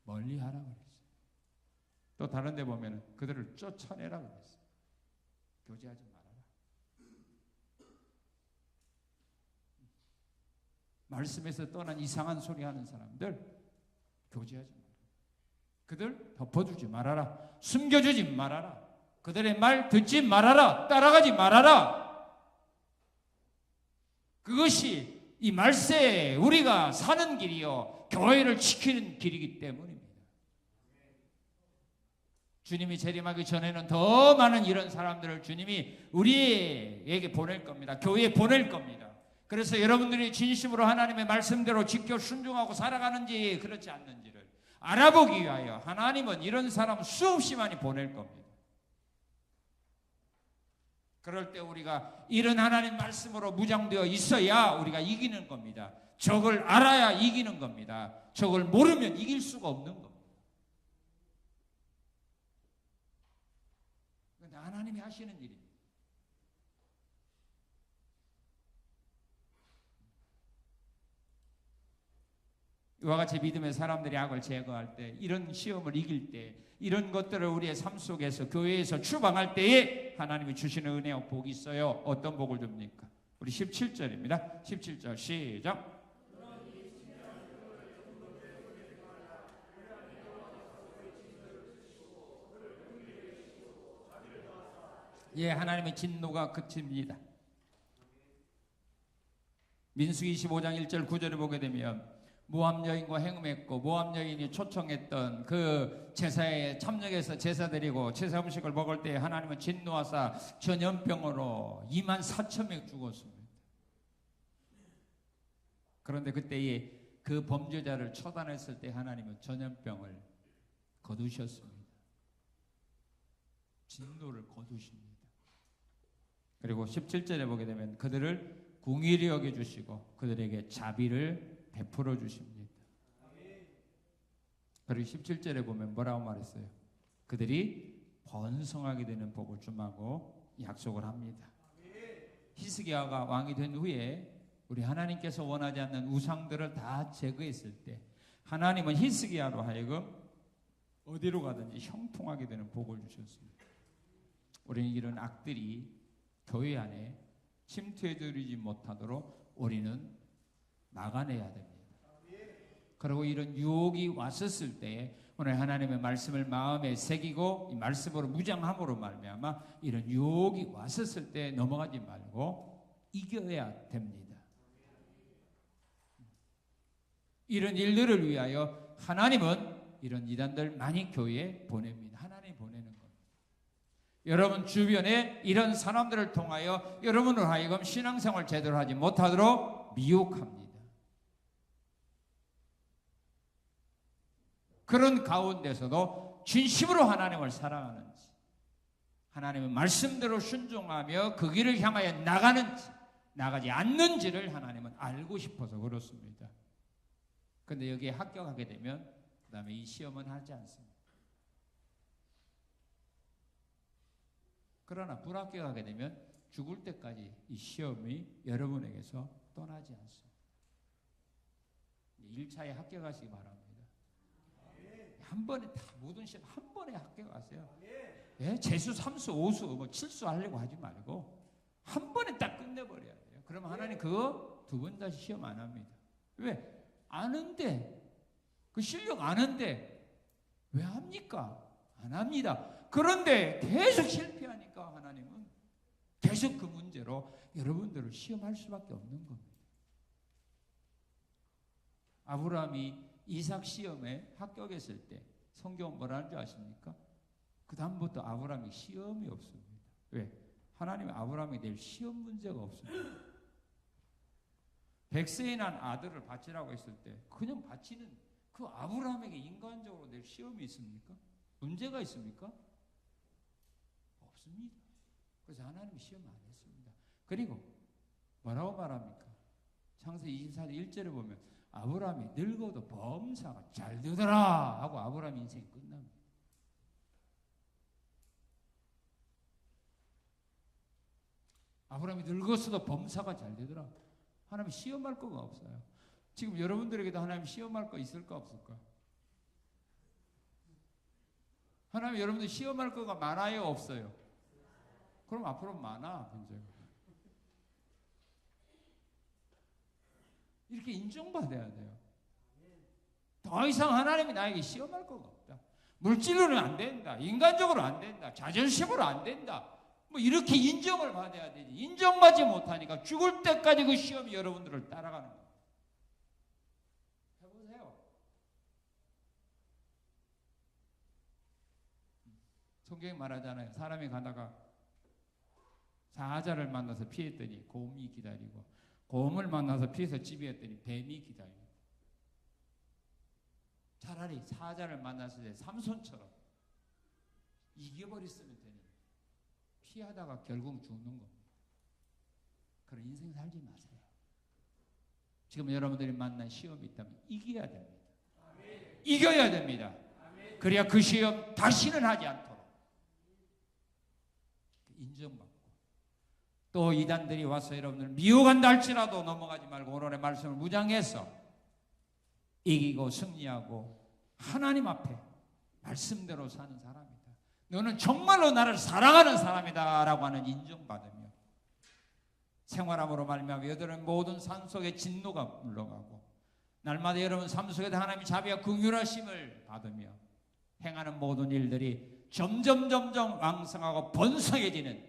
멀리하라고 그랬어요. 또 다른 데 보면 그들을 쫓아내라고 그랬어요. 교제하지 말아라. 말씀에서 떠난 이상한 소리 하는 사람들 교제하지 말아라. 그들 덮어주지 말아라. 숨겨주지 말아라. 그들의 말 듣지 말아라. 따라가지 말아라. 그것이 이 말세에 우리가 사는 길이요 교회를 지키는 길이기 때문입니다. 주님이 재림하기 전에는 더 많은 이런 사람들을 주님이 우리에게 보낼 겁니다. 교회에 보낼 겁니다. 그래서 여러분들이 진심으로 하나님의 말씀대로 지켜 순종하고 살아가는지 그렇지 않는지를 알아보기 위하여 하나님은 이런 사람 수없이 많이 보낼 겁니다. 그럴 때 우리가 이런 하나님 말씀으로 무장되어 있어야 우리가 이기는 겁니다. 적을 알아야 이기는 겁니다. 적을 모르면 이길 수가 없는 겁니다. 그런데 하나님이 하시는 일입니다. 이와 같이 믿음의 사람들이 악을 제거할 때, 이런 시험을 이길 때, 이런 것들을 우리의 삶 속에서 교회에서 추방할 때에 하나님이 주시는 은혜와 복이 있어요. 어떤 복을 줍니까? 우리 17절입니다. 17절 시작. 예, 하나님의 진노가 그칩니다. 민수기 25장 1절 9절을 보게 되면 모압 여인과 행음했고 모압 여인이 초청했던 그 제사에 참여해서 제사 드리고 제사 음식을 먹을 때 하나님은 진노하사 전염병으로 24,000명 죽었습니다. 그런데 그때에 그 범죄자를 처단했을 때 하나님은 전염병을 거두셨습니다. 진노를 거두십니다. 그리고 17절에 보게 되면 그들을 궁일이 여겨주시고 그들에게 자비를 베풀어 주십니다. 그리고 17절에 보면 뭐라고 말했어요? 그들이 번성하게 되는 복을 주마고 약속을 합니다. 히스기야가 왕이 된 후에 우리 하나님께서 원하지 않는 우상들을 다 제거했을 때 하나님은 히스기야로 하여금 어디로 가든지 형통하게 되는 복을 주셨습니다. 우리는 이런 악들이 교회 안에 침투해들이지 못하도록 우리는 막아내야 됩니다. 그리고 이런 유혹이 왔었을 때 오늘 하나님의 말씀을 마음에 새기고 이 말씀으로 무장함으로 말미암아 이런 유혹이 왔었을 때 넘어가지 말고 이겨야 됩니다. 이런 일들을 위하여 하나님은 이런 이단들 많이 교회에 보냅니다. 하나님이 보내는 겁니다. 여러분 주변에 이런 사람들을 통하여 여러분을 하여금 신앙생활 제대로 하지 못하도록 미혹합니다. 그런 가운데서도 진심으로 하나님을 사랑하는지 하나님의 말씀대로 순종하며 그 길을 향하여 나가는지 나가지 않는지를 하나님은 알고 싶어서 그렇습니다. 그런데 여기에 합격하게 되면 그 다음에 이 시험은 하지 않습니다. 그러나 불합격하게 되면 죽을 때까지 이 시험이 여러분에게서 떠나지 않습니다. 1차에 합격하시기 바랍니다. 한 번에 다 모든 시험 한 번에 합격하세요. 예? 재수, 삼수, 오수, 뭐 칠수 하려고 하지 말고 한 번에 딱 끝내버려야 돼요. 그러면 하나님 그거 두 번 다시 시험 안 합니다. 왜? 아는데 그 실력 아는데 왜 합니까? 안 합니다. 그런데 계속 실패하니까 하나님은 계속 그 문제로 여러분들을 시험할 수밖에 없는 겁니다. 아브라함이 이삭 시험에 합격했을 때 성경은 뭐라는 줄 아십니까? 그 다음부터 아브라함이 시험이 없습니다. 왜? 하나님은 아브라함이 낼 시험 문제가 없습니다. 100세에 난 아들을 바치라고 했을 때 그냥 바치는 그 아브라함에게 인간적으로 낼 시험이 있습니까? 문제가 있습니까? 없습니다. 그래서 하나님이 시험 안 했습니다. 그리고 뭐라고 말합니까? 창세기 24장 1절에 보면 아브라함이 늙어도 범사가 잘 되더라 하고 아브라함 인생이 끝납니다. 아브라함이 늙었어도 범사가 잘 되더라. 하나님 시험할 거가 없어요. 지금 여러분들에게도 하나님 시험할 거 있을까 없을까? 하나님 여러분들 시험할 거가 많아요 없어요? 그럼 앞으로 많아 문제가. 이렇게 인정받아야 돼요. 더 이상 하나님이 나에게 시험할 거가 없다. 물질로는 안 된다. 인간적으로 안 된다. 자존심으로 안 된다. 뭐 이렇게 인정을 받아야 되지. 인정받지 못하니까 죽을 때까지 그 시험이 여러분들을 따라가는 거예요. 해보세요. 성경이 말하잖아요. 사람이 가다가 사자를 만나서 피했더니 곰이 기다리고, 곰을 만나서 피해서 집이었더니 뱀이 기다리고. 차라리 사자를 만났을 때 삼손처럼 이겨버렸으면 되는데 피하다가 결국 죽는 겁니다. 그런 인생 살지 마세요. 지금 여러분들이 만난 시험이 있다면 이겨야 됩니다. 이겨야 됩니다. 그래야 그 시험 다시는 하지 않도록 인정받고, 또 이단들이 와서 여러분들 미혹한다 할지라도 넘어가지 말고 오늘의 말씀을 무장해서 이기고 승리하고 하나님 앞에 말씀대로 사는 사람이다. 너는 정말로 나를 사랑하는 사람이다 라고 하는 인정받으며 생활함으로 말미암아 여러분 모든 삶 속에 진노가 물러가고, 날마다 여러분 삶 속에도 하나님의 자비와 긍휼하심을 받으며 행하는 모든 일들이 점점 왕성하고 번성해지는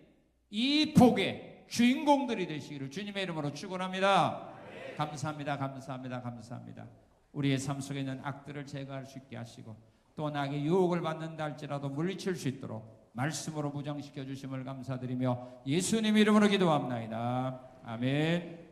이 복의 주인공들이 되시기를 주님의 이름으로 축원합니다. 감사합니다. 감사합니다. 감사합니다. 우리의 삶 속에 있는 악들을 제거할 수 있게 하시고, 또 나에게 유혹을 받는다 할지라도 물리칠 수 있도록 말씀으로 무장시켜 주심을 감사드리며 예수님 이름으로 기도합나이다. 아멘.